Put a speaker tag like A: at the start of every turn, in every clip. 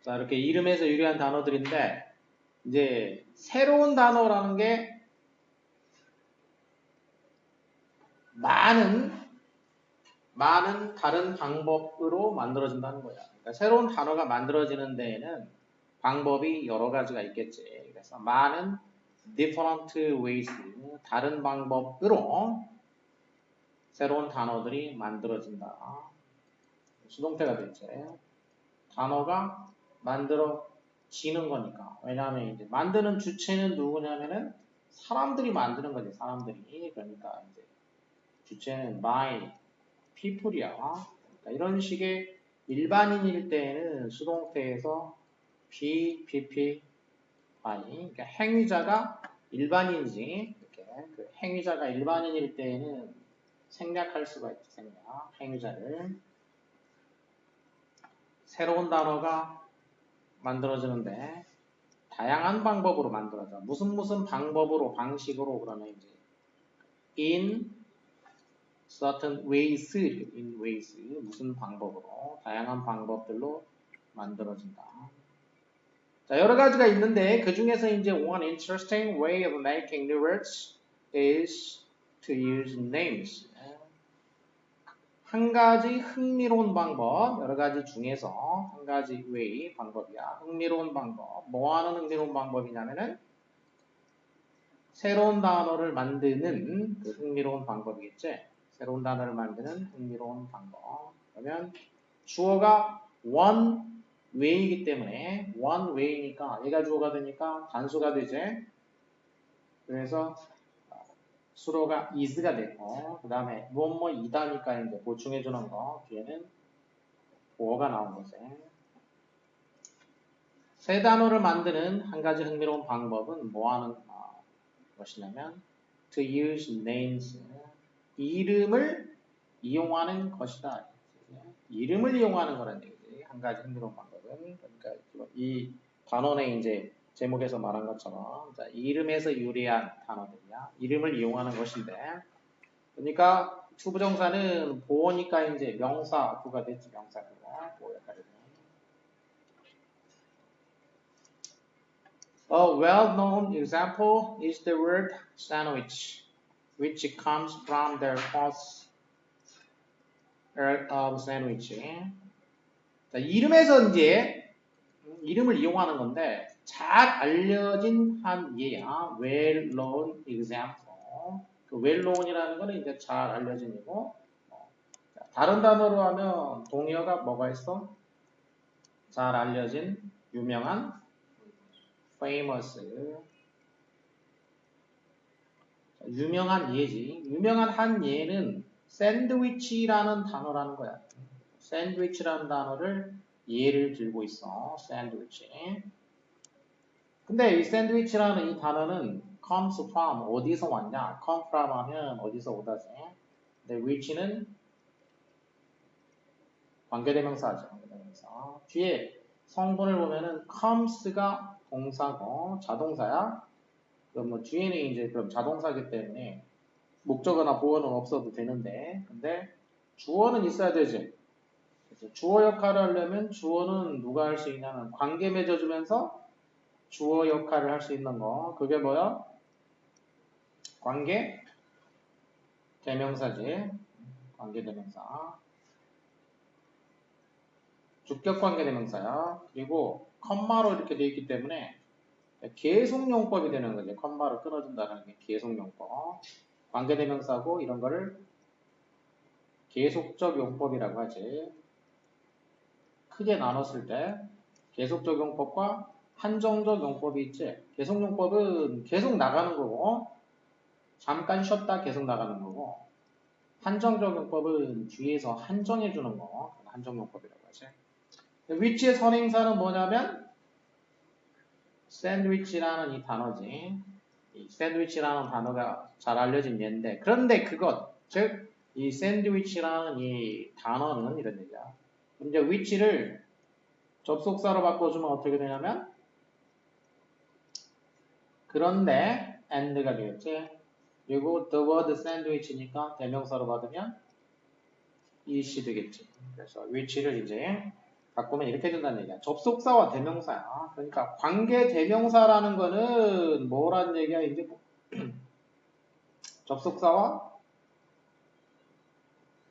A: 자, 이렇게 이름에서 유래한 단어들인데, 이제 새로운 단어라는 게 많은 다른 방법으로 만들어진다는 거야. 그러니까 새로운 단어가 만들어지는 데에는 방법이 여러 가지가 있겠지. 그래서 많은 different ways, 다른 방법으로 새로운 단어들이 만들어진다. 수동태가 되지. 단어가 만들어지는 거니까. 왜냐하면 이제 만드는 주체는 누구냐면은 사람들이 만드는 거지, 사람들이. 그러니까 이제 주체는 my people이야. 그러니까 이런 식의 일반인일 때에는 수동태에서 be, pp, by. 그러니까 행위자가 일반인이지. 이렇게 그 행위자가 일반인일 때에는 생략할 수가 있지, 생략. 행위자를. 새로운 단어가 만들어지는데 다양한 방법으로 만들어져. 무슨 방법으로, 방식으로 그러면 이제 in certain ways, in ways, 무슨 방법으로, 다양한 방법들로 만들어진다. 자, 여러 가지가 있는데 그 중에서 이제 one interesting way of making new words is to use names. 한 가지 흥미로운 방법, 여러 가지 중에서 한 가지 way, 방법이야. 흥미로운 방법. 뭐 하는 흥미로운 방법이냐면은 새로운 단어를 만드는 그 흥미로운 방법이겠지. 새로운 단어를 만드는 흥미로운 방법. 그러면 주어가 one way이기 때문에 one way니까 얘가 주어가 되니까 단수가 되지. 그래서 수로가 is가 되고 그 다음에 뭐이다니까 이제 보충해 주는 거 뒤에는 보어가 나온 거지. 새 단어를 만드는 한 가지 흥미로운 방법은 뭐 하는 것이냐면 to use names, 이름을 이용하는 것이다. 이름을 이용하는 거라는 얘기지. 한 가지 흥미로운 방법은. 그러니까 이 단원의 이제 제목에서 말한 것처럼 자, 이름에서 유래한 단어들이야. 이름을 이용하는 것인데 그러니까 투부정사는 보어니까 이제 명사구가 됐지. 명사구가 보어 역할이. A well-known example is the word sandwich, which comes from the first earth of sandwich. 자, 이름에서 이제 이름을 이용하는 건데 잘 알려진 한 예야. well-known example. 그 well-known이라는 거는 이제 잘 알려진 이고 다른 단어로 하면 동의어가 뭐가 있어? 잘 알려진, 유명한, famous. 유명한 예지. 유명한 한 예는 샌드위치라는 단어라는 거야. 샌드위치라는 단어를 예를 들고 있어. 샌드위치. 근데 이 샌드위치라는 이 단어는 comes from 어디서 왔냐? come from 하면 어디서 오다지. 근데 which는 관계대명사죠. 관계대명사. 뒤에 성분을 보면은 comes가 동사고 자동사야. 그럼 뭐 뒤에는 이제 그럼 자동사기 때문에 목적어나 보어는 없어도 되는데 근데 주어는 있어야 되지. 그래서 주어 역할을 하려면 주어는 누가 할 수 있냐면 관계 맺어주면서 주어 역할을 할 수 있는 거. 그게 뭐야? 관계 대명사지. 관계 대명사. 주격 관계 대명사야. 그리고 컴마로 이렇게 되어 있기 때문에 계속용법이 되는 거지. 컴마로 끊어준다는 게 계속용법. 관계 대명사고 이런 거를 계속적 용법이라고 하지. 크게 나눴을 때 계속적 용법과 한정적 용법이 있지. 계속용법은 계속 나가는 거고 잠깐 쉬었다 계속 나가는 거고 한정적 용법은 뒤에서 한정해 주는 거 한정용법이라고 하지. 위치의 선행사는 뭐냐면 샌드위치라는 이 단어지. 이 샌드위치라는 단어가 잘 알려진 예인데 그런데 그것 즉 이 샌드위치라는 이 단어는 이런 얘기야. 이제 위치를 접속사로 바꿔주면 어떻게 되냐면 그런데 and가 되겠지. 그리고 the word sandwich니까 대명사로 받으면 이시 되겠지. 그래서 위치를 이제 바꾸면 이렇게 된다는 얘기야. 접속사와 대명사야. 그러니까 관계 대명사라는 거는 뭐라는 얘기야? 이제 접속사와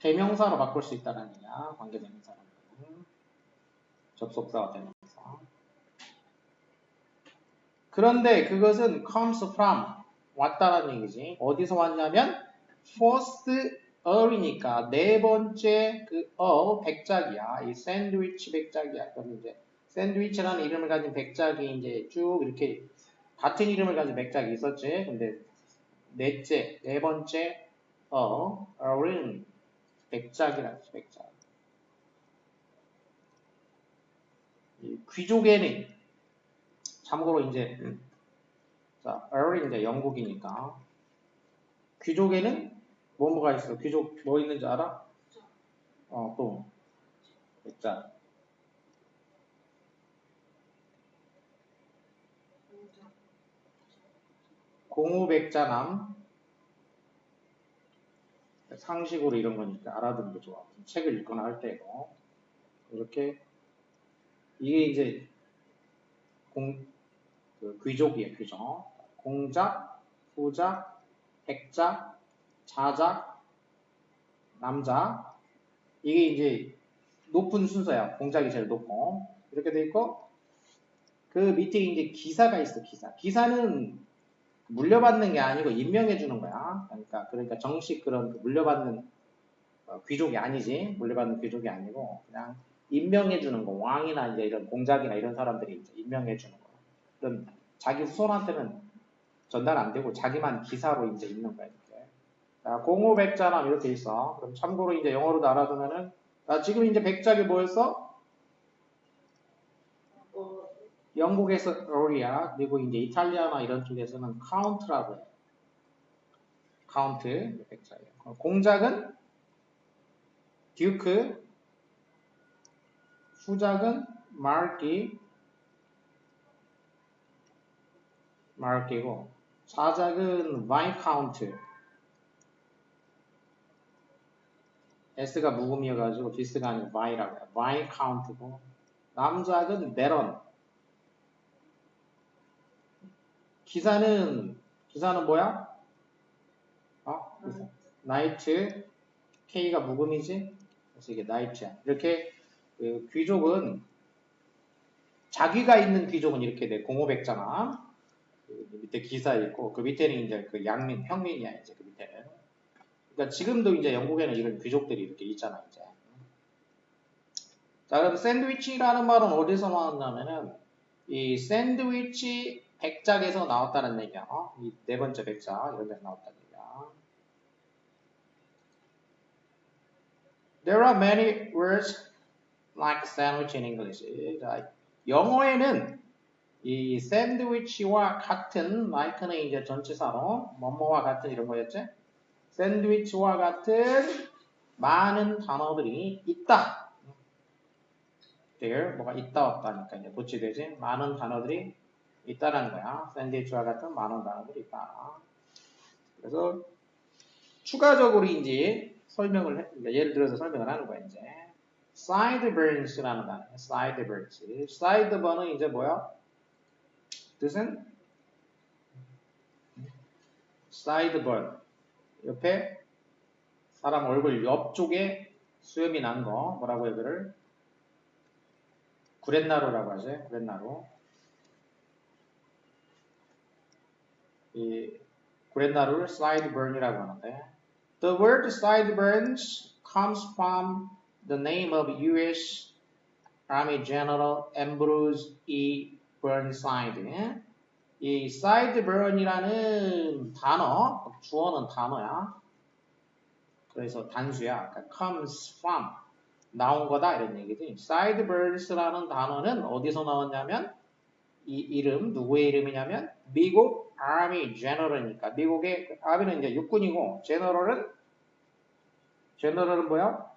A: 대명사로 바꿀 수 있다는 얘기야. 관계 대명사라는 거는. 접속사와 대명사. 그런데 그것은 comes from 왔다라는 얘기지. 어디서 왔냐면 first a이니까 네 번째 그 백작이야. 이 샌드위치 백작이야. 그럼 이제 샌드위치라는 이름을 가진 백작이 이제 쭉 이렇게 같은 이름을 가진 백작이 있었지. 근데 네 번째 어른 백작이라는 백작. 이 귀족에는 참고로 이제 자, earl이 이제 영국이니까 귀족에는 뭐가 있어? 귀족 뭐 있는지 알아? 또 백작. 공우백자남 상식으로 이런 거니까 알아두는 게 좋아. 책을 읽거나 할 때도 이렇게 이게 이제 그 귀족이에요. 귀족. 공작, 후작, 백작, 자작, 남작 이게 이제 높은 순서야. 공작이 제일 높고 이렇게 돼 있고 그 밑에 이제 기사가 있어. 기사는 물려받는 게 아니고 임명해 주는 거야. 그러니까 정식 그런 물려받는 귀족이 아니지. 물려받는 귀족이 아니고 그냥 임명해 주는 거. 왕이나 이제 이런 공작이나 이런 사람들이 이제 임명해 주는 거. 그럼 자기 후손한테는 전달 안 되고 자기만 기사로 이제 있는 거야. 이렇게. 자, 공호백자남 이렇게 있어. 그럼 참고로 이제 영어로도 알아두면은 지금 이제 백작이 뭐였어? 영국에서 early야. 그리고 이제 이탈리아나 이런 쪽에서는 count라고 해. count 백자예요. 공작은 듀크, 후작은 마르키고 사작은 바이카운트. S가 묵음이어가지고 비스가 아니고 바이라고 해요. 바이카운트고 남작은 베런. 기사는 뭐야? 나이트. K가 묵음이지? 그래서 이게 나이트야. 이렇게 그 귀족은 자기가 있는 귀족은 이렇게 돼. 공호백자나 그 밑에 기사 있고 그 밑에는 이제 그 양민, 평민이야 이제 그 밑에는. 그러니까 지금도 이제 영국에는 이런 귀족들이 이렇게 있잖아 이제. 자, 그럼 샌드위치라는 말은 어디서 나왔냐면은 이 샌드위치 백작에서 나왔다는 얘기야. 이 네 번째 백작 이런 데서 나왔다는 얘기야. There are many words like sandwich in English. 자, 영어에는 이 샌드위치와 같은 like는 이제 전치사로 뭐뭐와 같은 이런 거였지? 샌드위치와 같은 많은 단어들이 있다. There 뭐가 있다 없다니까 이제 도치되지. 많은 단어들이 있다라는 거야. 샌드위치와 같은 많은 단어들이 있다. 그래서 추가적으로 이제 예를 들어서 설명을 하는 거야 이제. Sideburns라는 단어야. Sideburns. Sideburn은 이제 뭐야? 뜻은 sideburn. 옆에 사람 얼굴 옆쪽에 수염이 난 거 뭐라고 해야 되를? 구렛나루라고 하죠. 구렛나루. 이 구렛나루를 sideburn이라고 하는데 The word sideburns comes from the name of U.S. Army General Ambrose E. Burnside. 이 sideburn이라는 단어, 주어는 단어야. 그래서 단수야. 그러니까 comes from 나온 거다 이런 얘기지. sideburns라는 단어는 어디서 나왔냐면 이 이름 누구의 이름이냐면 미국 Army General이니까 미국의 Army는 이제 육군이고 General은 뭐야?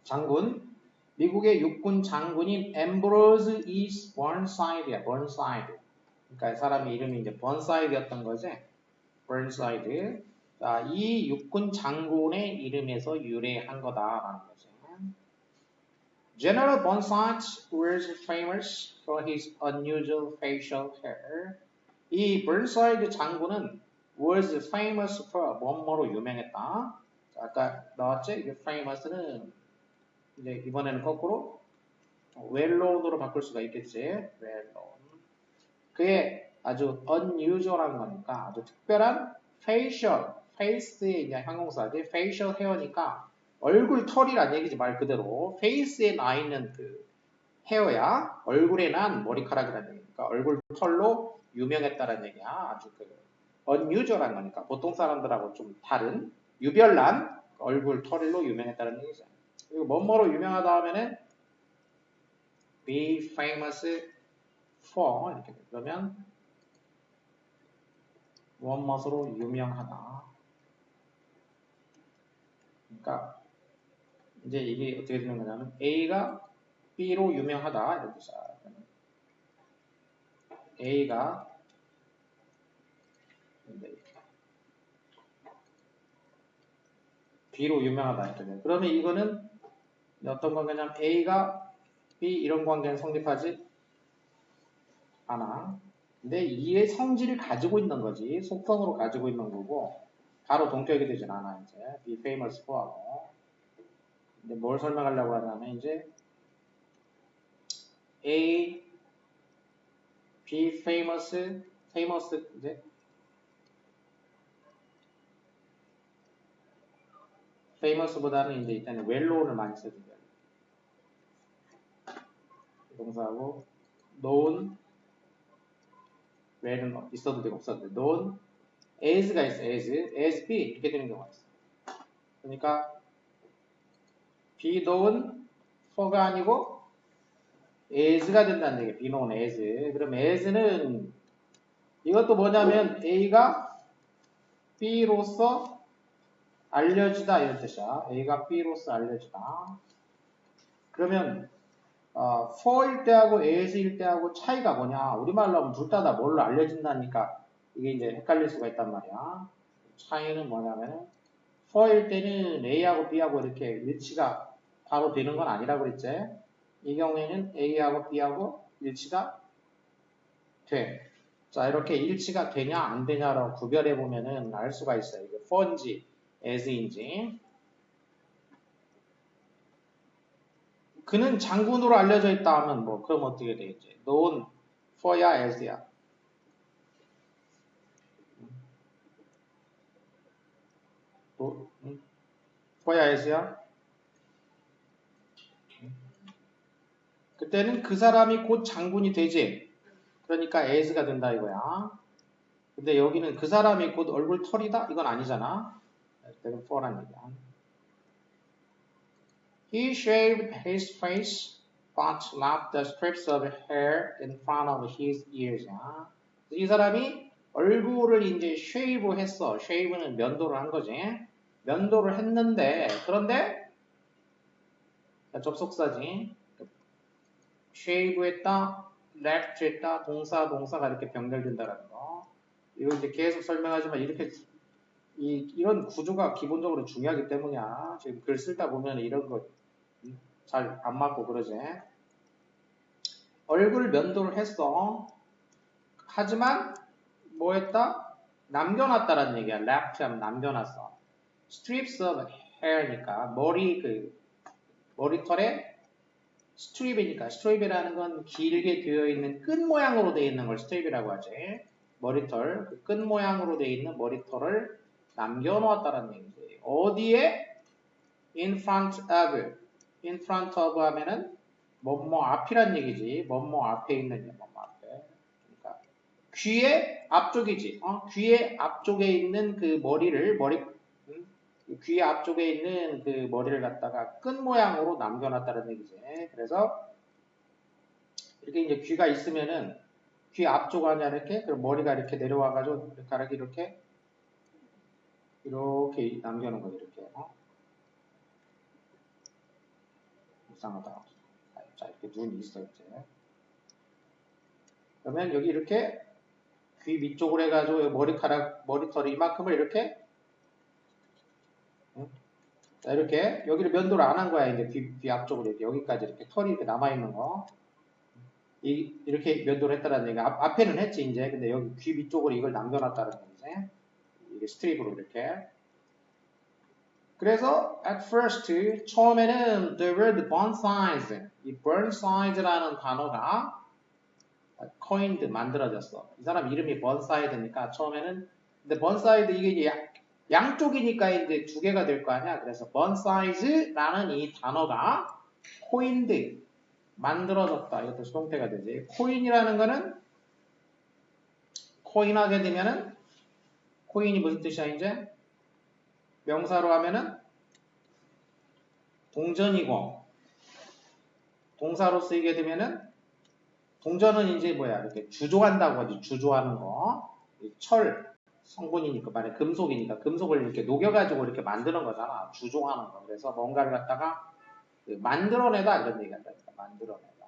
A: 장군. 미국의 육군 장군인 Ambrose E. Burnside야. Burnside. 그러니까 사람의 이름이 이제 Burnside였던 거지. Burnside. 자, 이 육군 장군의 이름에서 유래한 거다라는 거죠. General Burnside was famous for his unusual facial hair. 이 Burnside 장군은 was famous for 뭐뭐로 유명했다. 자, 아까 나왔지? 이게 famous는 이제 이번에는 거꾸로 well-known으로 바꿀 수가 있겠지. well-known. 그의 아주 unusual한 거니까 아주 특별한 facial, face의 이제 형용사지. facial hair니까 얼굴 털이란 얘기지 말 그대로. face에 나 있는 그 헤어야 얼굴에 난 머리카락이라는 얘기니까 얼굴 털로 유명했다라는 얘기야. 아주 그 unusual한 거니까 보통 사람들하고 좀 다른 유별난 얼굴 털로 유명했다는 얘기죠. 그리고 뭐뭐로 유명하다 하면은 be famous for 이렇게 돼. 그러면 무엇무엇으로 유명하다. 그러니까 이제 이게 어떻게 되는 거냐면 A가 B로 유명하다 이런 뜻이야. A가 B로 유명하다 이렇게. 그러면 이거는 어떤 관계냐면 A가 B 이런 관계는 성립하지 않아. 근데 이의 성질을 가지고 있는 거지. 속성으로 가지고 있는 거고 바로 동격이 되진 않아 이제. Be famous for하고. 근데 뭘 설명하려고 하냐면 이제 A, be famous 이제 famous보다는 이제 일단 wellknown을 많이 써줘야 돼. 동사하고 known, well은 있어도 되고 없어도 돼. known, as가 있어, as be 이렇게 되는 경우가 있어. 그러니까 be known for가 아니고 as가 된다는 얘기야. be known as. 그럼 as는 이것도 뭐냐면 A가 B로서 알려지다 이런 뜻이야. A가 B로서 알려지다. 그러면 for일 때하고 as일 때하고 차이가 뭐냐? 우리말로 하면 둘 다 뭘로 알려진다니까 이게 이제 헷갈릴 수가 있단 말이야. 차이는 뭐냐면 for일 때는 A하고 B하고 이렇게 일치가 바로 되는 건 아니라고 그랬지. 이 경우에는 A하고 B하고 일치가 돼. 자, 이렇게 일치가 되냐 안 되냐로 구별해 보면은 알 수가 있어요. 이게 for인지 as인지. 그는 장군으로 알려져 있다 하면 뭐 그럼 어떻게 되겠지? known for야 as야. 또 for야 as야. 그때는 그 사람이 곧 장군이 되지. 그러니까 as가 된다 이거야. 근데 여기는 그 사람이 곧 얼굴 털이다? 이건 아니잖아. 그때는 for란 얘기야. He shaved his face but left the strips of hair in front of his ears. 이 사람이 얼굴을 이제 shave 했어. shave는 면도를 한 거지. 면도를 했는데, 그런데, 접속사지. shave 했다, left 했다, 동사가 이렇게 병렬된다라는 거. 이거 이제 계속 설명하지만 이렇게, 이런 구조가 기본적으로 중요하기 때문이야. 지금 글 쓸다 보면 이런 거 잘 안 맞고 그러지. 얼굴 면도를 했어. 하지만 뭐 했다? 남겨놨다라는 얘기야. left 하면 남겨놨어. strips of hair니까 머리털에 스트립이니까 스트립이라는 건 길게 되어 있는 끈 모양으로 되어 있는 걸 스트립이라고 하지. 머리털, 그 끈 모양으로 되어 있는 머리털을 남겨놓았다라는 얘기지. 어디에? in front of 하면은 뭐뭐 앞이란 얘기지. 뭐뭐 앞에 있는 뭐뭐 앞에. 그러니까 귀의 앞쪽이지. 귀의 앞쪽에 있는 그 귀의 앞쪽에 있는 그 머리를 갖다가 끈 모양으로 남겨놨다는 얘기지. 그래서 이렇게 이제 귀가 있으면은 귀 앞쪽 아니야 이렇게 그럼 머리가 이렇게 내려와가지고 머리카락이 이렇게 남겨놓은 거지 이렇게. 이상하다. 자 이렇게 눈이 있어 이제. 그러면 여기 이렇게 귀 밑쪽으로 해가지고 머리털 이만큼을 이렇게 자, 이렇게 여기를 면도를 안 한 거야. 이제 귀 앞쪽으로 이렇게 여기까지 이렇게 털이 이렇게 남아 있는 거. 이렇게 면도를 했다라는 얘기가 앞에는 했지 이제. 근데 여기 귀 밑쪽으로 이걸 남겨놨다는 거지. 이게 스트립으로 이렇게. 그래서 at first 처음에는 the word Burnsides, 이 Burnsides라는 단어가 coined 만들어졌어. 이 사람 이름이 Burnside니까 처음에는 근데 Burnside 이게 양쪽이니까 이제 두 개가 될 거 아니야. 그래서 Burnsides라는 이 단어가 coined 만들어졌다. 이것도 수동태가 되지. coin이라는 거는 coin하게 되면은 coin이 무슨 뜻이야 이제? 명사로 하면은 동전이고 동사로 쓰이게 되면은 동전은 이제 뭐야 이렇게 주조한다고 하지. 주조하는 거. 철 성분이니까 말해 금속이니까 금속을 이렇게 녹여가지고 이렇게 만드는 거잖아. 주조하는 거. 그래서 뭔가를 갖다가 만들어내다 이런 얘기가 한다니까. 만들어내다.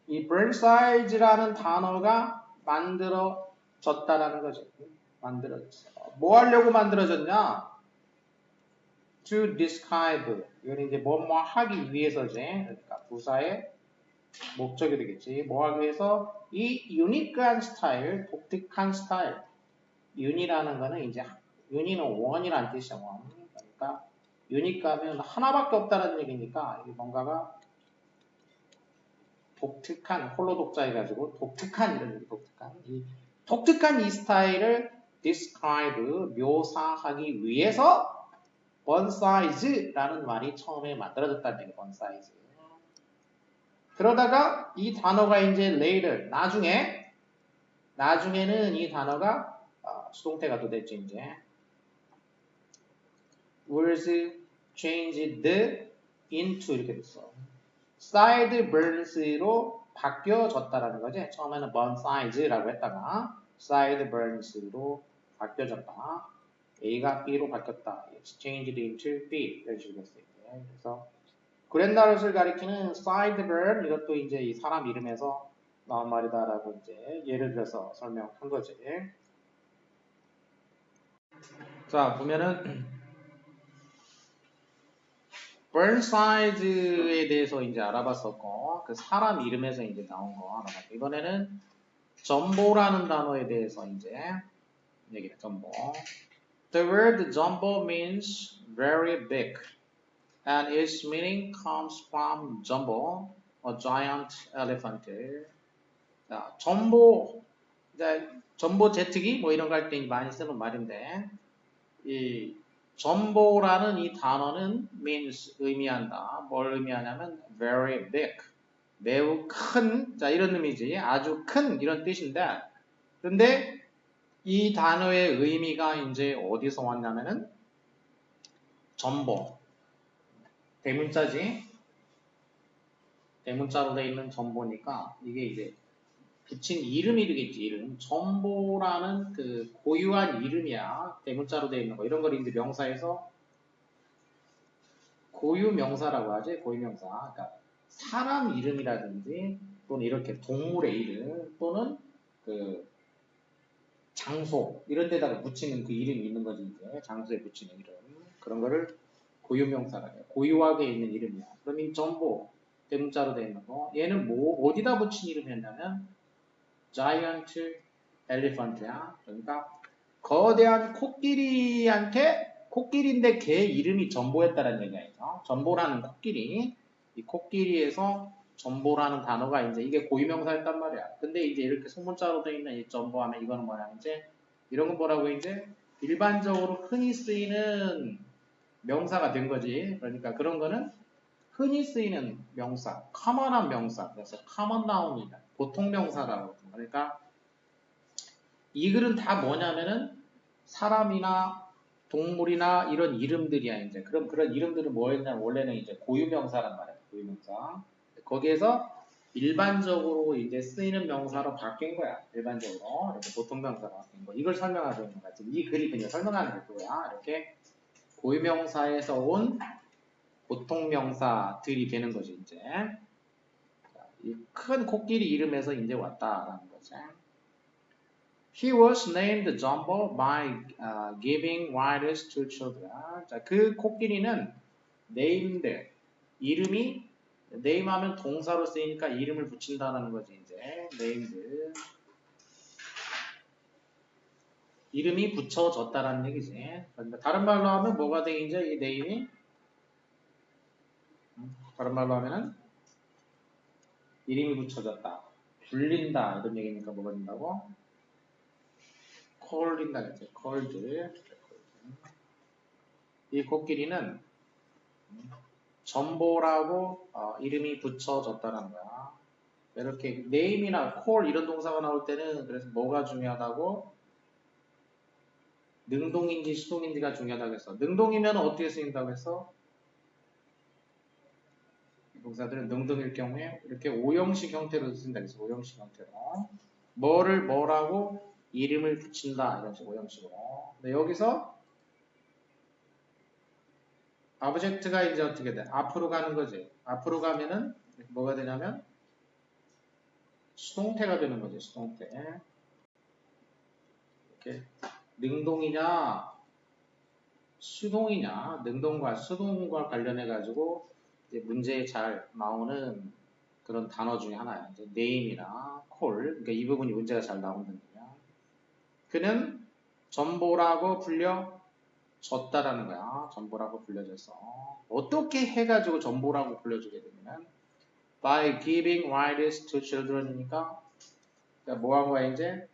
A: 이 Burnsides라는 단어가 만들어졌다라는 거죠. 만들어졌어. 뭐 하려고 만들어졌냐? To describe. 이건 이제 뭐뭐 하기 위해서지. 그러니까 부사의 목적이 되겠지. 뭐 하기 위해서 이 유니크한 스타일, 독특한 스타일. 유니라는 거는 이제 유니는 원이라는 뜻이야. 원. 그러니까 유니크하면 하나밖에 없다는 얘기니까 이게 뭔가가 독특한 홀로 독자해가지고 독특한 이런 얘기 독특한 이 스타일을 describe 묘사하기 위해서 Burnsides라는 말이 처음에 만들어졌다는 얘기. Burnsides. 그러다가 이 단어가 이제 later 나중에는 이 단어가 수동태가 또 됐죠 이제. was changed into 이렇게 됐어. sideburns로 바뀌어졌다라는 거지. 처음에는 Burnsides라고 했다가 sideburns로 바뀌어졌다. A가 B로 바뀌었다. It's changed into B 이런 식으로 됐어요. 그래서 그랜다롯을 가리키는 sideburn 이것도 이제 이 사람 이름에서 나온 말이다라고 이제 예를 들어서 설명한 거지. 자 보면은 Burnside에 대해서 이제 알아봤었고 그 사람 이름에서 이제 나온 거 알아봤고 이번에는 전보라는 단어에 대해서 이제 얘기해. 전보. The word jumbo means very big, and its meaning comes from jumbo, a giant elephant. 자, 전보, 전보 제트기 뭐 이런 거 할 때 많이 쓰는 말인데 이 전보라는 이 단어는 means 의미한다. 뭘 의미하냐면 very big, 매우 큰, 자 이런 의미지. 아주 큰 이런 뜻인데 근데 이 단어의 의미가 이제 어디서 왔냐면은 전보 대문자지. 대문자로 되어 있는 전보니까 이게 이제 붙인 이름이 되겠지. 이름. 전보라는 그 고유한 이름이야. 대문자로 되어 있는 거. 이런 걸 이제 명사에서 고유명사라고 하지. 고유명사. 그러니까 사람 이름이라든지 또는 이렇게 동물의 이름 또는 그 장소 이런 데다가 붙이는 그 이름이 있는 거지. 이제 장소에 붙이는 이름. 그런 거를 고유명사라고 해요. 고유하게 있는 이름이야. 그럼 이 전보 대문자로 되어 있는 거. 얘는 뭐 어디다 붙인 이름이었냐면 giant elephant야. 그러니까 거대한 코끼리인데 걔 이름이 전보였다는 얘기예요. 전보라는 코끼리. 이 코끼리에서 전보라는 단어가 이제 이게 고유명사였단 말이야. 근데 이제 이렇게 소문자로 되어 있는 이 전보하면 이거는 뭐냐 이제 이런 건 뭐라고 이제 일반적으로 흔히 쓰이는 명사가 된 거지. 그러니까 그런 거는 흔히 쓰이는 명사, common한 명사. 그래서 common noun이다. 보통 명사라고. 그러니까 이 글은 다 뭐냐면은 사람이나 동물이나 이런 이름들이야 이제. 그럼 그런 이름들은 뭐였냐면 원래는 이제 고유명사란 말이야. 고유명사. 거기에서 일반적으로 이제 쓰이는 명사로 바뀐 거야. 일반적으로 이렇게 보통 명사로 바뀐 거. 이걸 설명하고 있는 거야. 이 글이 그냥 설명하는 거야. 이렇게 고유명사에서 온 보통 명사들이 되는 거지 이제. 이 큰 코끼리 이름에서 이제 왔다라는 거지. He was named Jumbo by giving riders to children. 자, 그 코끼리는 named 이름이 name하면 동사로 쓰이니까 이름을 붙인다는 거지 이제 named 이름이 붙여졌다라는 얘기지. 그러니까 다른 말로 하면 뭐가 돼 이제 이 name이 다른 말로 하면은 이름이 붙여졌다, 불린다 이런 얘기니까 뭐가 된다고? call인다 그랬지. called. 이 코끼리는 전보라고 이름이 붙여졌다는 거야. 이렇게 name이나 call 이런 동사가 나올 때는 그래서 뭐가 중요하다고? 능동인지 수동인지가 중요하다고 했어. 능동이면 어떻게 쓰인다고 했어? 동사들은 능동일 경우에 이렇게 오형식 형태로 쓴다고 했어. 오형식 형태로. 뭐를 뭐라고? 이름을 붙인다. 이런 식으로 오형식으로. 근데 여기서 object가 이제 어떻게 돼? 앞으로 가는 거지. 앞으로 가면은 뭐가 되냐면 수동태가 되는 거지. 수동태. 이렇게 능동이냐 수동이냐 능동과 수동과 관련해 가지고 문제에 잘 나오는 그런 단어 중에 하나야. 이제 name이나 call. 그러니까 이 부분이 문제가 잘 나온다는 거야. 그는 전보라고 불려졌다라는 거야. 전보라고 불려져서 어떻게 해가지고 전보라고 불려주게 되냐면 by giving rights to children이니까 그러니까 뭐 한 거야 이제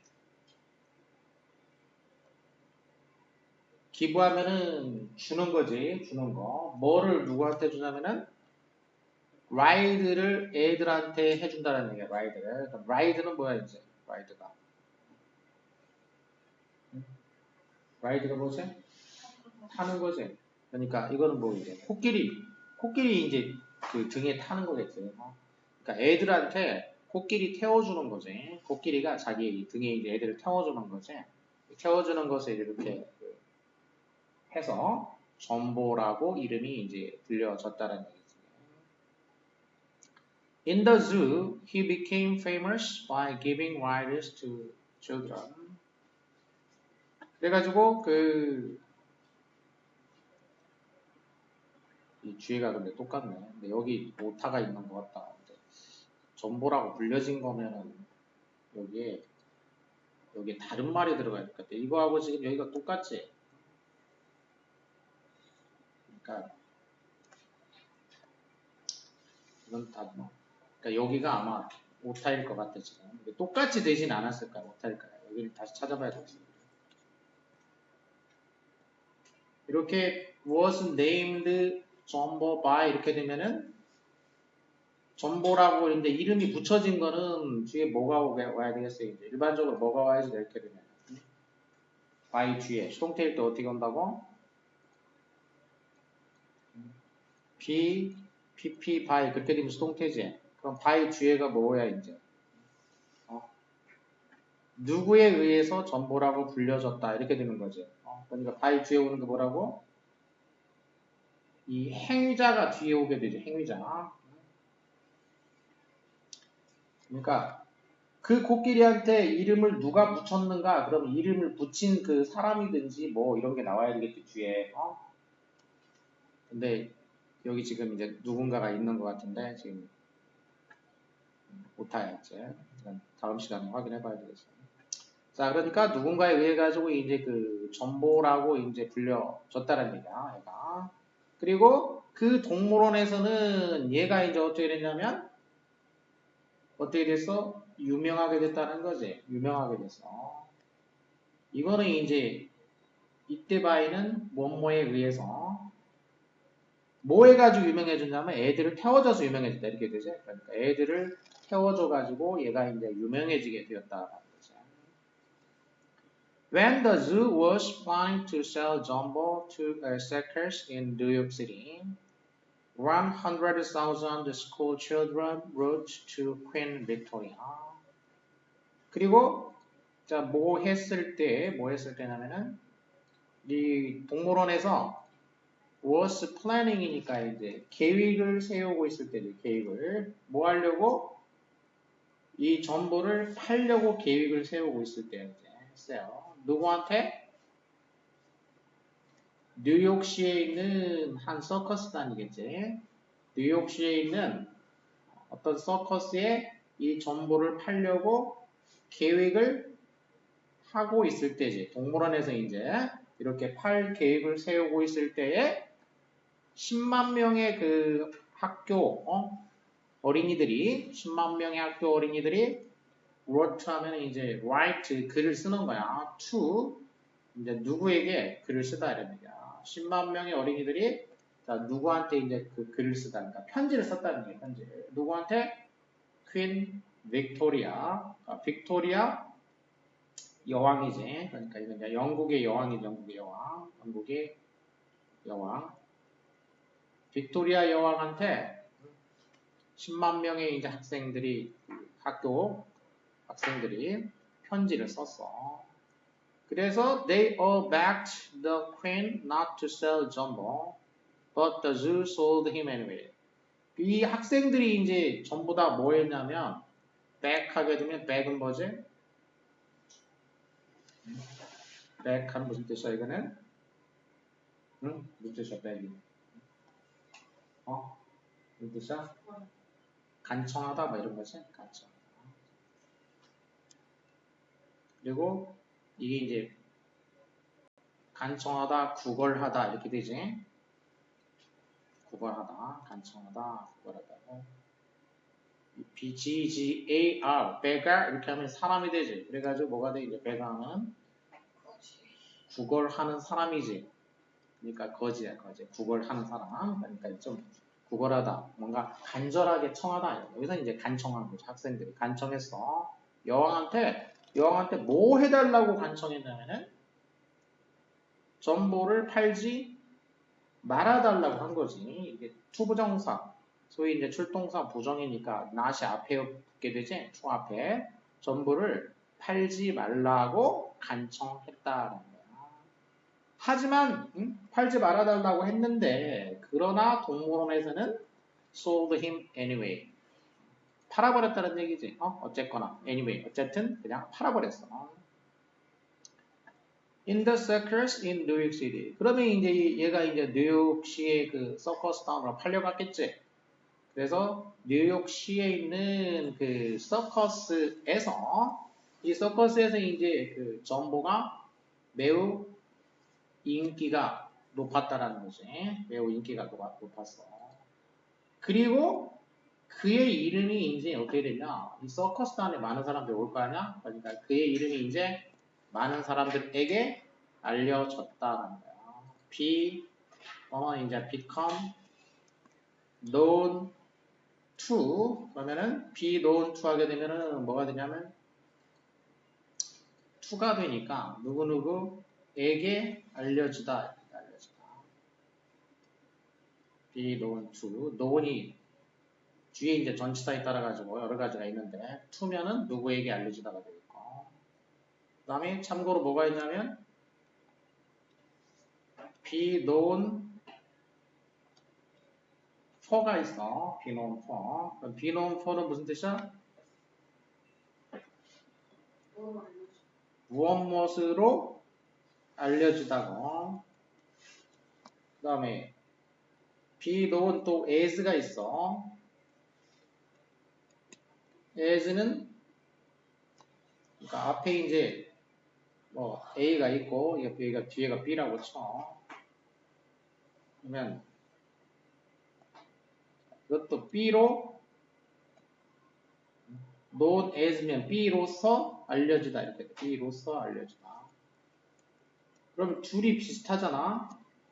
A: 기부하면은 주는 거지. 주는 거. 뭐를 누구한테 주냐면은 라이드를 애들한테 해준다는 얘기야. 라이드를. 그럼 라이드는 뭐야 이제? 라이드가. 라이드가 뭐지? 타는 거지. 그러니까 이거는 뭐 이제 코끼리 이제 그 등에 타는 거겠지. 그러니까 애들한테 코끼리 태워주는 거지. 코끼리가 자기 등에 이제 애들을 태워주는 거지. 태워주는 것을 이렇게 해서 전보라고 이름이 이제 불려졌다는 얘기지. In the zoo, he became famous by giving rides to children. 그래가지고 이 뒤에가 근데 똑같네. 근데 여기 오타가 있는 것 같다. 전보라고 불려진 거면은 여기에 다른 말이 들어가야 될 것 같아. 이거하고 지금 여기가 똑같지. 그러니까 이건 다 뭐. 그러니까 여기가 아마 오타일 것 같아 지금. 근데 똑같이 되진 않았을까? 오타일까요? 여기를 다시 찾아봐야 되겠습니다. 이렇게 was named 전보 by 이렇게 되면은 전보라고 이제 이름이 붙여진 거는 뒤에 뭐가 와야 되겠어요? 이제 일반적으로 뭐가 와야지 이렇게 되면 by 뒤에 수동태일 때 어떻게 온다고? PP by 그렇게 되면 수동태지. 그럼 by 뒤에가 뭐야 이제? 누구에 의해서 전보라고 불려졌다 이렇게 되는 거지. 그러니까 by 뒤에 오는 게 뭐라고? 이 행위자가 뒤에 오게 되죠. 행위자. 그러니까 그 코끼리한테 이름을 누가 붙였는가? 그럼 이름을 붙인 그 사람이든지 뭐 이런 게 나와야 되겠지 뒤에. 근데 여기 지금 이제 누군가가 있는 것 같은데 지금 오타야 이제. 다음 시간에 확인해 봐야 되겠어요. 자, 그러니까 누군가에 의해 가지고 이제 그 전보라고 이제 불려졌다는 얘기야, 얘가. 그리고 그 동물원에서는 얘가 이제 어떻게 됐냐면 어떻게 됐어? 유명하게 됐다는 거지. 유명하게 됐어. 이거는 이제 이때 바이는 뭐뭐에 의해서 뭐 해가지고 유명해졌냐면 애들을 태워줘서 유명해졌다 이렇게 되죠. 그러니까 애들을 태워줘가지고 얘가 이제 유명해지게 되었다라는 거죠. When the zoo was planning to sell jumbo to suckers in New York City, 100,000 school children wrote to Queen Victoria. 그리고 자, 뭐 했을 때냐면은 이 동물원에서 was planning이니까 이제 계획을 세우고 있을 때죠. 계획을 뭐 하려고 이 정보를 팔려고 계획을 세우고 있을 때 이제 했어요. 누구한테? 뉴욕시에 있는 한 서커스단이겠지. 뉴욕시에 있는 어떤 서커스에 이 정보를 팔려고 계획을 하고 있을 때지. 동물원에서 이제 이렇게 팔 계획을 세우고 있을 때에 10만 명의 그 학교 어린이들이 10만 명의 학교 어린이들이 wrote 하면 이제 write 글을 쓰는 거야. to 이제 누구에게 글을 쓰다 이런 얘기야. 10만 명의 어린이들이 자 누구한테 이제 그 글을 쓰다 그러니까 편지를 썼다는 거예요. 편지를 누구한테? 퀸 빅토리아. 빅토리아 여왕이지. 그러니까 이건 이제 영국의 여왕이지. 영국의 여왕. 영국의 여왕. 빅토리아 여왕한테 10만 명의 이제 학생들이 학교 학생들이 편지를 썼어. 그래서 they all begged the queen not to sell Jumbo, but the zoo sold him anyway. 이 학생들이 이제 전부 다 뭐 했냐면 beg 하게 되면 beg은 뭐지? beg 하는 무슨 뜻이야 이거는? 응? 무슨 뜻이야 beg이? 무슨 뜻이야? 간청하다 뭐 이런 거지? 간청. 그리고 이게 이제 간청하다, 구걸하다 이렇게 되지. 구걸하다, 간청하다, 구걸하다고. B-G-G-A-R, beggar 이렇게 하면 사람이 되지. 그래가지고 뭐가 돼? 이제 beggar는 구걸하는 사람이지. 그러니까 거지야, 거지. 구걸하는 사람. 그러니까 좀 구걸하다, 뭔가 간절하게 청하다. 여기서 이제 간청한 거죠. 학생들이 간청했어. 여왕한테 뭐 해달라고 간청했냐면은 전보를 팔지 말아달라고 한 거지. 이게 투부정사, 소위 이제 출동사 부정이니까 not이 앞에 붙게 되지. 투 앞에 전보를 팔지 말라고 간청했다라는 거야. 하지만 팔지 말아달라고 했는데 그러나 동물원에서는 sold him anyway. 팔아버렸다는 얘기지. 어쨌거나 anyway 어쨌든 그냥 팔아버렸어. In the circus in New York City. 그러면 이제 얘가 이제 뉴욕시의 그 서커스 타운으로 팔려갔겠지. 그래서 뉴욕시에 있는 그 서커스에서 이 서커스에서 이제 그 정보가 매우 인기가 높았다라는 거지. 매우 인기가 높았어. 그리고 그의 이름이 이제 어떻게 되냐? 이 서커스단에 많은 사람들이 올 거 아니야? 그러니까 그의 이름이 이제 많은 사람들에게 알려졌다라는 거야. 이제 become known to 그러면은 be known to 하게 되면은 뭐가 되냐면 to가 되니까 누구누구에게 알려지다. be known to known이 뒤에 이제 전치사에 따라가지고 여러 가지가 있는데 to면은 누구에게 알려지다가 되겠고 그 다음에 참고로 뭐가 있냐면 be known for가 있어. be known for. 그럼 be known for는 무슨 뜻이야? 무엇무엇으로 알려지다고. 그 다음에 be known 또 as가 있어. as는 그러니까 앞에 이제 뭐 a가 있고 여기가 뒤에가 b라고 쳐. 그러면 이것도 b로 known as면 b로서 알려지다 이렇게 돼. b로서 알려지다. 그럼 둘이 비슷하잖아.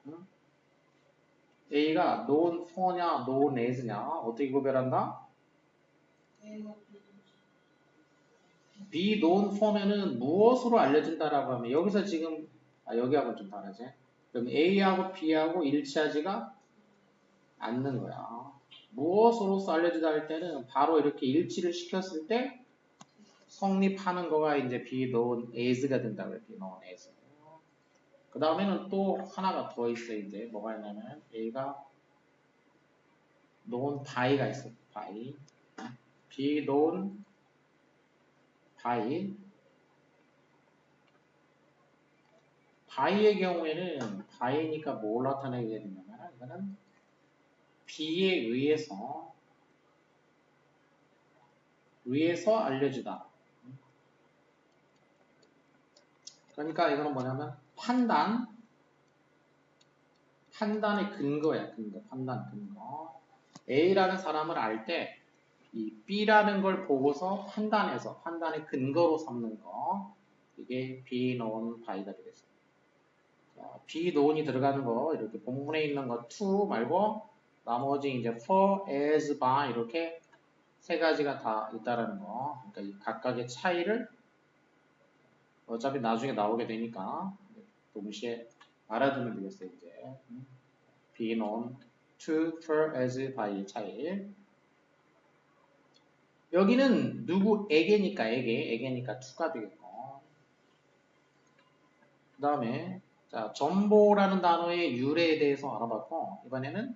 A: 응? A가 known for냐 known as냐 어떻게 구별한다? be known for면은 무엇으로 알려진다라고 하면 여기서 지금 여기하고는 좀 다르지. 그럼 A하고 B하고 일치하지가 않는 거야. 무엇으로서 알려지다 할 때는 바로 이렇게 일치를 시켰을 때 성립하는 거가 이제 be known as가 된다고요. be known as. 그 다음에는 또 하나가 더 있어. 이제 뭐가 있냐면 A가 known by가 있어. by. be known by by의 경우에는 by니까 뭘 나타내게 되냐면 이거는 be에 의해서 알려주다. 그러니까 이거는 뭐냐면 판단의 근거야. 판단 근거. A라는 사람을 알 때 이 B라는 걸 보고서 판단의 근거로 삼는 거. 이게 be known by가 되겠습니다. be known이 들어가는 거 이렇게 본문에 있는 거 to 말고 나머지 이제 for, as, by 이렇게 세 가지가 다 있다라는 거. 그러니까 이 각각의 차이를 어차피 나중에 나오게 되니까 동시에 알아두면 되겠어요. 이제 be known, to, for, as, by 차이. 여기는 누구에게니까 에게니까 to가 되겠고. 그 다음에 자 전보라는 단어의 유래에 대해서 알아봤고 이번에는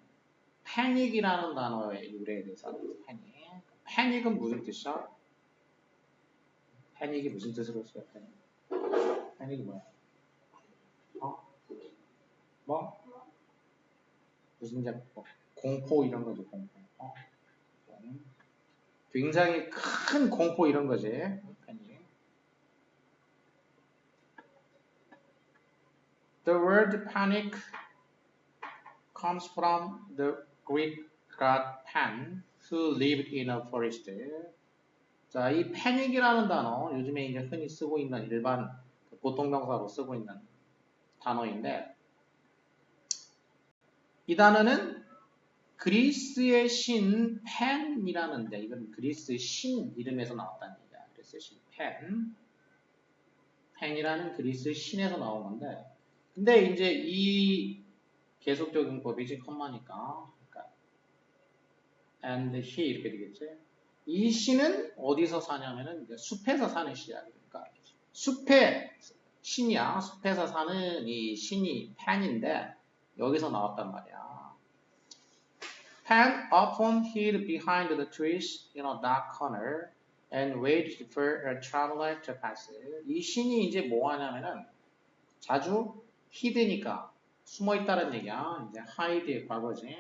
A: 패닉이라는 단어의 유래에 대해서 알아봤어요. 패닉은 무슨 뜻이야? 패닉이 무슨 뜻으로 써요? 패닉이 뭐야? 뭐? 무슨 이제 공포 이런 거죠. 공포. 굉장히 큰 공포 이런 거지. 패닉. The word panic comes from the Greek god Pan, who lived in a forest. 자, 이 패닉이라는 단어, 요즘에 이제 흔히 쓰고 있는 일반 보통명사로 쓰고 있는 단어인데, 이 단어는 그리스의 신 펜이라는데, 이건 그리스 신 이름에서 나왔다는 얘기야. 그리스 신 펜이라는 그리스 신에서 나온 건데, 근데 이제 이 계속적인 법이지 컴마니까, 그러니까 and he 이렇게 되겠지. 이 신은 어디서 사냐면은 숲에서 사는 신이야. 그러니까 숲의 신이야. 숲에서 사는 이 신이 펜인데 여기서 나왔단 말이야. Pan often hid behind the trees in a dark corner and waited for a traveler to pass. 이 신이 이제 뭐 하냐면은 자주 hid니까 숨어 있다는 얘기야. 이제 hide의 과거지.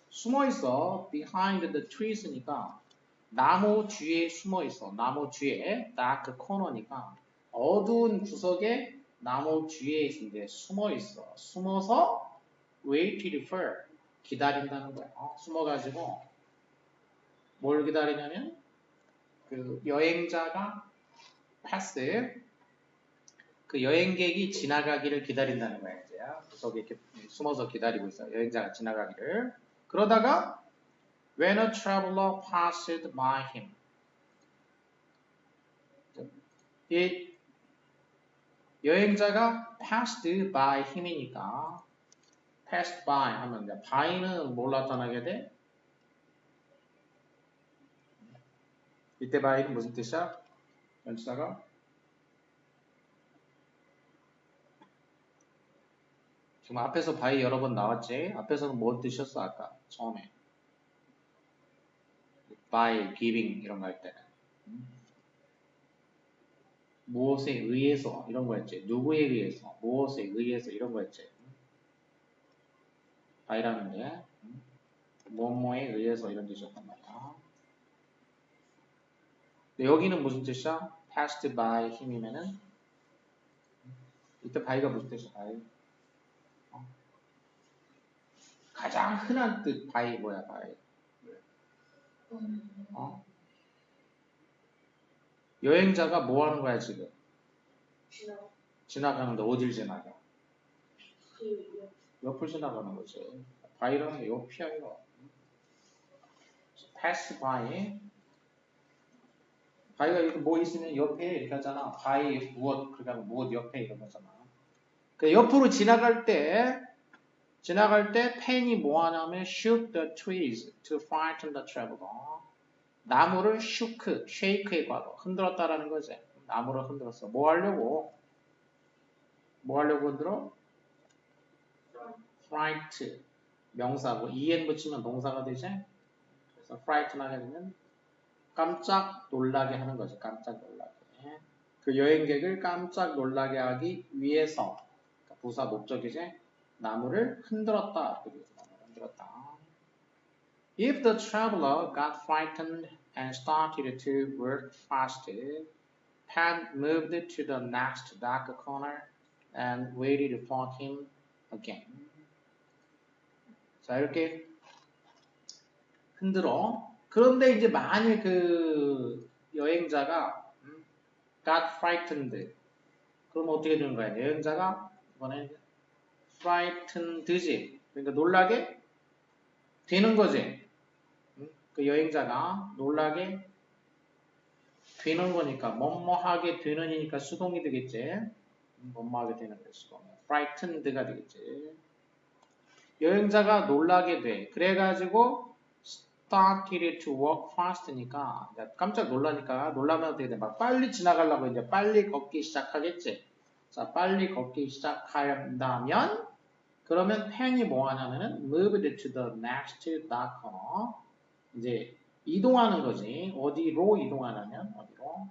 A: 숨어 있어. behind the trees니까 나무 뒤에 숨어 있어. 나무 뒤에 dark corner니까 어두운 구석에 나무 뒤에 이제 숨어 있어. 숨어서 waited for 기다린다는 거야. 숨어가지고 뭘 기다리냐면 그 여행자가 pass 그 여행객이 지나가기를 기다린다는 거야. 이제 구석에 이렇게 숨어서 기다리고 있어. 여행자가 지나가기를. 그러다가 when a traveler passed by him. 이 여행자가 passed by him이니까 passed by 하면 이제 by는 뭘 나타나게 돼? 이때 by는 무슨 뜻이야? 연치사가 지금 앞에서 by 여러 번 나왔지? 앞에서는 뭔 뜻이었어 아까 처음에 by, giving 이런 거 할 때 무엇에 의해서 이런 거였지. 누구에 의해서, 무엇에 의해서 이런 거였지. by라는 게 뭐뭐에 의해서 이런 뜻이었단 말이야. 근데 여기는 무슨 뜻이야? passed by him이면은 이때 by가 무슨 뜻이야? by 가장 흔한 뜻 by 뭐야? by 여행자가 뭐 하는 거야 지금? 지나가는데 어딜 지나가? 옆을 지나가는 거지. by라는 게 옆이야 이거. pass by by가 이렇게 뭐 있으면 옆에 이렇게 하잖아. by 무엇 그러니까 무엇 옆에 이런 거잖아. 그 옆으로 지나갈 때 펜이 뭐 하냐면 shook the trees to frighten the traveler. 나무를 shook, shake의 과거 흔들었다라는 거지. 나무를 흔들었어. 뭐 하려고 흔들어? fright 명사고 en 붙이면 동사가 되지. 그래서 frighten 하게 되면 깜짝 놀라게 하는 거지. 깜짝 놀라게. 그 여행객을 깜짝 놀라게 하기 위해서 그러니까 부사 목적이지 나무를 흔들었다. 이렇게 돼서 나무를 흔들었다. If the traveler got frightened and started to work faster, Pan moved to the next dark corner and waited for him again. 자, 이렇게 흔들어. 그런데 이제 만일 그 여행자가 got frightened. 그럼 어떻게 되는 거야? 여행자가 이번에 frightened지. 그러니까 놀라게 되는 거지. 그 여행자가 놀라게 되는 거니까 뭐뭐하게 되는이니까 수동이 되겠지. 뭐뭐하게 되는 거 수동. frightened가 되겠지. 여행자가 놀라게 돼. 그래가지고 started to walk fast니까 깜짝 놀라니까 놀라면 어떻게 돼? 막 빨리 지나가려고 이제 빨리 걷기 시작하겠지. 자, 빨리 걷기 시작한다면 그러면 펜이 뭐 하냐면은 moved to the next dark corner. 이제 이동하는 거지. 어디로 이동하냐면 어디로?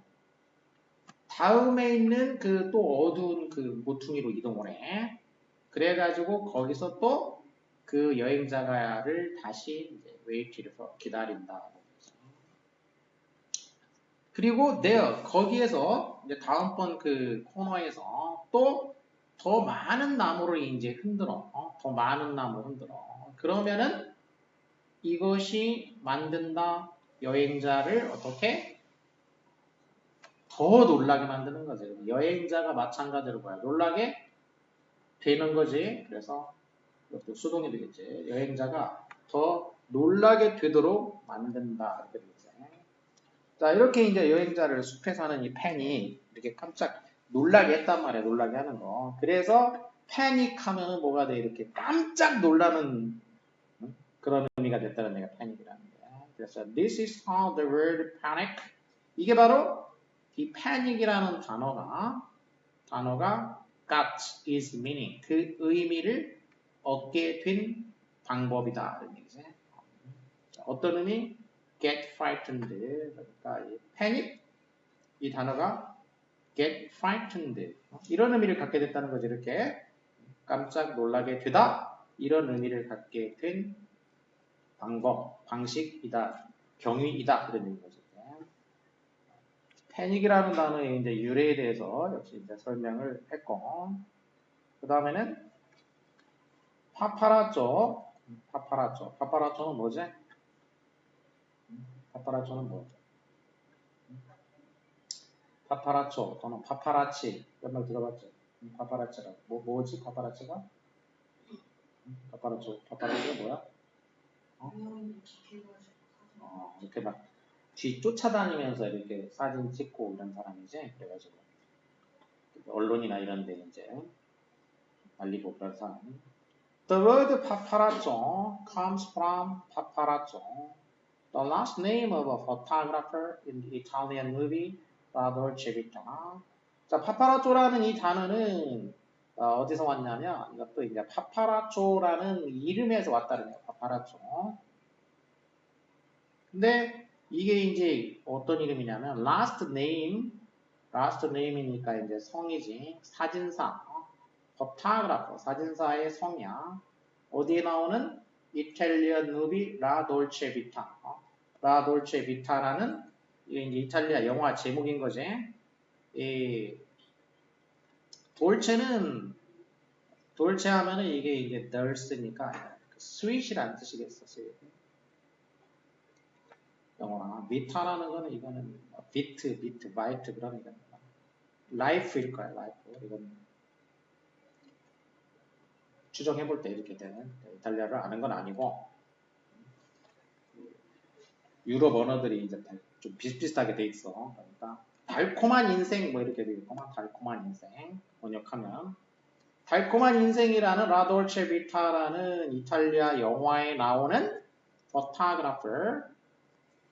A: 다음에 있는 그 또 어두운 그 모퉁이로 이동을 해. 그래가지고 거기서 또 그 여행자가를 다시 이제 웨이트를 기다린다. 그리고 there 거기에서 이제 다음번 그 코너에서 또 더 많은 나무를 이제 흔들어. 더 많은 나무 흔들어. 그러면은 이것이 만든다 여행자를 어떻게 더 놀라게 만드는 거지. 여행자가 마찬가지로 뭐야? 놀라게 되는 거지. 그래서 이것도 수동이 되겠지. 여행자가 더 놀라게 되도록 만든다. 이렇게 되겠지. 자, 이렇게 이제 여행자를 숲에 사는 이 팬이 이렇게 깜짝 놀라게 했단 말이야. 놀라게 하는 거. 그래서 패닉하면 뭐가 돼? 이렇게 깜짝 놀라는 그런 의미가 됐다는 얘기가 패닉이라는 거야. 그래서 this is how the word panic 이게 바로 이 패닉이라는 단어가 got its meaning 그 의미를 얻게 된 방법이다. 이런 얘기지. 어떤 의미? get frightened 그러니까 이 panic 이 단어가 get frightened 이런 의미를 갖게 됐다는 거지. 이렇게 깜짝 놀라게 되다 이런 의미를 갖게 된 방법, 방식이다, 경위이다 그런 얘기인 거죠. 패닉이라는 단어의 이제 유래에 대해서 역시 이제 설명을 했고, 그 다음에는 파파라쪼는 뭐지? 파파라쪼는 뭐죠? 파파라쪼 또는 파파라치 이런 말 들어봤죠? 파파라치라고 뭐지 파파라치가? 파파라치가 뭐야? 이렇게 막 뒤 쫓아다니면서 이렇게 사진 찍고 이런 사람이지. 그래가지고 언론이나 이런 데 이제 알리고 그런 사람. The word paparazzo comes from paparazzo, the last name of a photographer in the Italian movie La Dolce Vita. 자, 파파라쪼라는 이 단어는 어디서 왔냐면 이것도 이제 파파라쪼라는 이름에서 왔다는 거예요. 파파라쪼. 근데 이게 이제 어떤 이름이냐면 last name이니까 이제 성이지. 사진사, photographer, 사진사의 성이야. 어디에 나오는 이탈리안 무비 라 돌체 비타. 라 돌체 비타라는 이게 이제 이탈리아 영화 제목인 거지. 이 돌체 하면은 이게 이제 널스니까 스윗이라는 뜻이겠어. 스윗. 영어나 비타라는 거는 이거는 비트, 바이트 그런 이건 라이프일 거야. 라이프. 이건 추정해 볼 때 이렇게 되는 이탈리아를 아는 건 아니고 유럽 언어들이 이제 좀 비슷비슷하게 돼 있어. 그러니까 달콤한 인생 뭐 이렇게 되겠구만. 달콤한 인생 번역하면 달콤한 인생이라는 라돌체 비타라는 이탈리아 영화에 나오는 포토그래퍼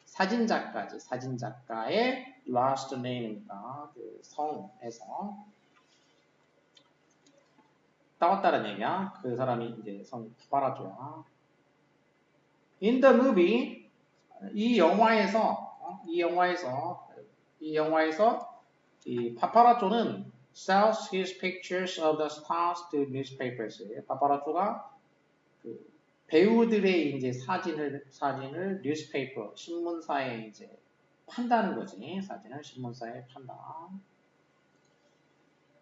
A: 사진작가지. 사진작가의 last name이니까 그 성에서 따왔다는 얘기야. 그 사람이 이제 성 파파라조야. In the movie 이 영화에서 이 파파라쪼는 sells his pictures of the stars to newspapers. 파파라쪼가 그 배우들의 이제 사진을 뉴스페이퍼 신문사에 이제 판다는 거지. 사진을 신문사에 판다.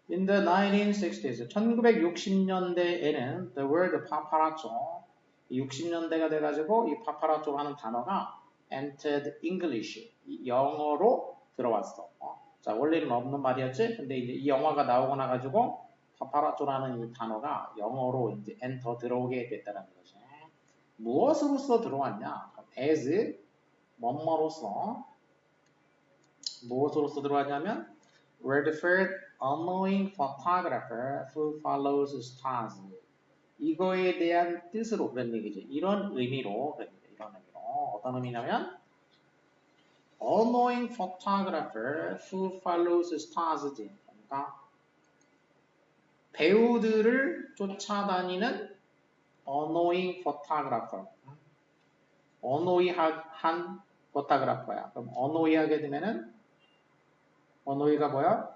A: In the 1960s, 1960년대에는 the word paparazzo, 60년대가 돼가지고 이 paparazzo라는 단어가 entered English, 영어로 들어왔어. 자, 원래는 없는 말이었지. 근데 이제 이 영화가 나오고 나가지고 paparazzo라는 이 단어가 영어로 이제 enter 들어오게 됐다는 거지. 무엇으로서 들어왔냐? as 뭐뭐로서 무엇으로서 들어왔냐면 Redford unknowing photographer who follows stars. 이거에 대한 뜻으로 그런 얘기죠. 이런 의미로 이런 의미로 어떤 의미냐면 unknowing photographer who follows stars. 그러니까 배우들을 쫓아다니는 unknowing photographer. unknowing한 포토그래퍼야. 그럼 unknowing하게 되면은 unknowing가 뭐야?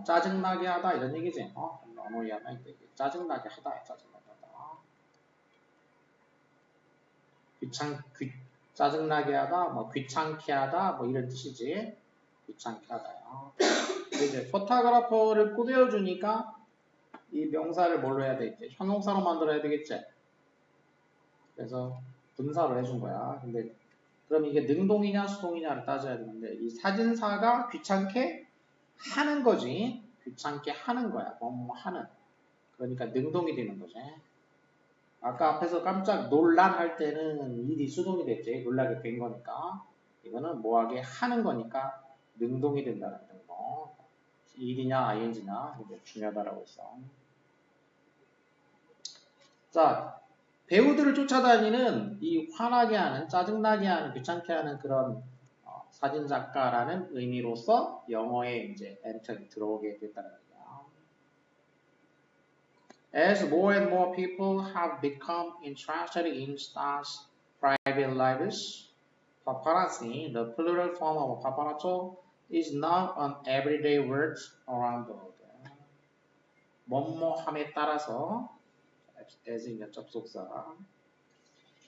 A: 짜증나게 하다 이런 얘기지. unknowing하면 짜증나게 하다, 짜증나게 하다. 짜증나게 하다, 뭐 귀찮게 하다, 뭐 이런 뜻이지. 귀찮게 하다요. 이제 포토그래퍼를 꾸며주니까 이 명사를 뭘로 해야 되겠지? 형용사로 만들어야 되겠지? 그래서 분사로 해준 거야. 근데 그럼 이게 능동이냐 수동이냐를 따져야 되는데 이 사진사가 귀찮게 하는 거지. 귀찮게 하는 거야. 뭐 하는. 그러니까 능동이 되는 거지. 아까 앞에서 깜짝 논란할 때는 일이 수동이 됐지. 놀라게 된 거니까. 이거는 뭐하게 하는 거니까 능동이 된다는 거. 일이냐 ing냐 이게 중요하다라고 했어. 자, 배우들을 쫓아다니는 이 화나게 하는, 짜증나게 하는, 귀찮게 하는 그런 사진작가라는 의미로서 영어에 이제 enter 들어오게 됐다는 거야. As more and more people have become interested in stars' private lives, paparazzi, the plural form of paparazzo, is now an everyday word around the world. 뭐뭐함에 따라서 as 있는 접속사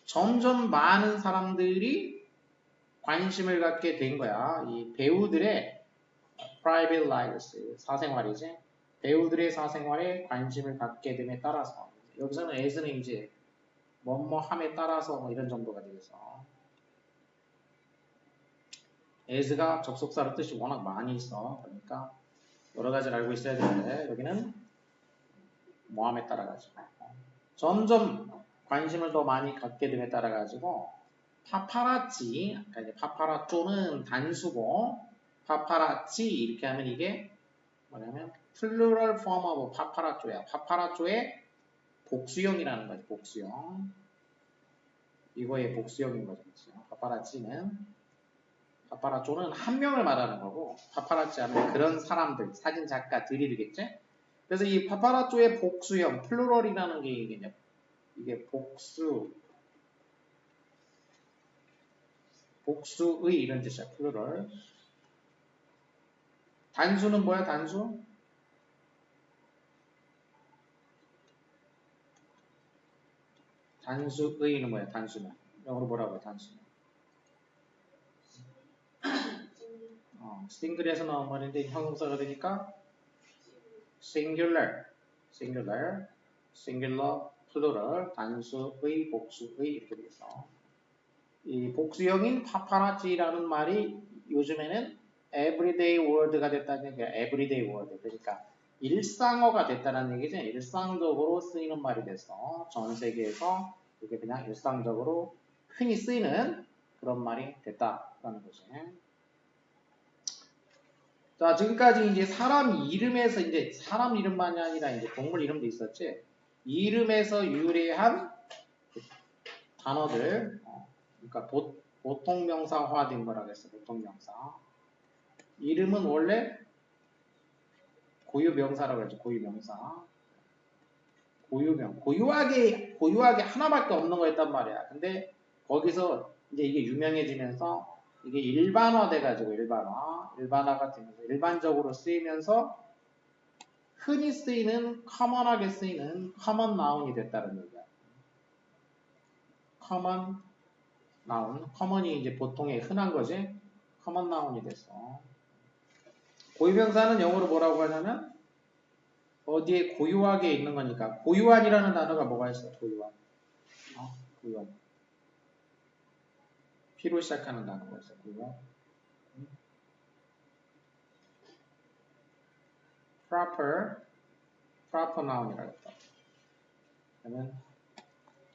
A: 점점 많은 사람들이 관심을 갖게 된 거야. 이 배우들의 private lives, 사생활이지. 배우들의 사생활에 관심을 갖게 됨에 따라서 여기서는 as는 이제 뭐뭐함에 따라서 뭐 이런 정도가 되겠어. as가 접속사로 뜻이 워낙 많이 있어. 그러니까 여러 가지를 알고 있어야 되는데 여기는 뭐함에 따라 가지고 점점 관심을 더 많이 갖게 됨에 따라 가지고 파파라치, 그러니까 파파라쪼는 단수고 파파라치 이렇게 하면 이게 뭐냐면 플루럴 form of 파파라쪼야. 파파라쪼의 복수형이라는 거지. 복수형. 이거의 복수형인 거죠. 파파라쪼는 한 명을 말하는 거고 파파라치 하면 그런 사람들, 사진 작가들이 되겠지. 그래서 이 파파라쪼의 복수형, 플루럴이라는 게 이게 복수의 이런 뜻이야. 플루럴. 단수는 뭐야? 단수? 단수의는 뭐야? 단수는. 영어로 뭐라고 해? 단수는. 싱글에서 나온 말인데 형용사가 되니까 singular, plural, 단수의, 복수의 이렇게 되겠어. 이 복수형인 파파라치라는 말이 요즘에는 everyday word가 됐다는 게 everyday word. 그러니까 일상어가 됐다는 얘기죠. 일상적으로 쓰이는 말이 됐어. 전 세계에서 이게 그냥 일상적으로 흔히 쓰이는 그런 말이 됐다라는 거지. 자, 지금까지 이제 사람 이름에서 이제 사람 이름만이 아니라 이제 동물 이름도 있었지. 이름에서 유래한 단어들, 그러니까 보통 명사화된 거라고 했어. 보통 명사. 이름은 원래 고유 명사라고 했죠. 고유 명사. 고유하게 하나밖에 없는 거였단 말이야. 근데 거기서 이제 이게 유명해지면서 이게 일반화 돼가지고 일반화가 되면서 일반적으로 쓰이면서 흔히 쓰이는 커먼하게 쓰이는 커먼 나운이 됐다는 얘기야. 커먼 나운, 커먼이 이제 보통의 흔한 거지. 커먼 나운이 됐어. 고유명사는 영어로 뭐라고 하냐면 어디에 고유하게 있는 거니까 고유한이라는 단어가 뭐가 있어? 고유한. 고유한. P로 시작하는 단어가 있어. 고유한. proper noun이라고 했다. 그러면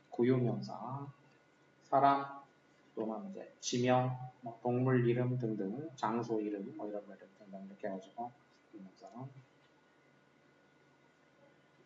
A: 고유명사, 사람 또는 이제 지명, 뭐 동물 이름 등등, 장소 이름 뭐 이런 거를 등등 이렇게 해가지고 고유명사.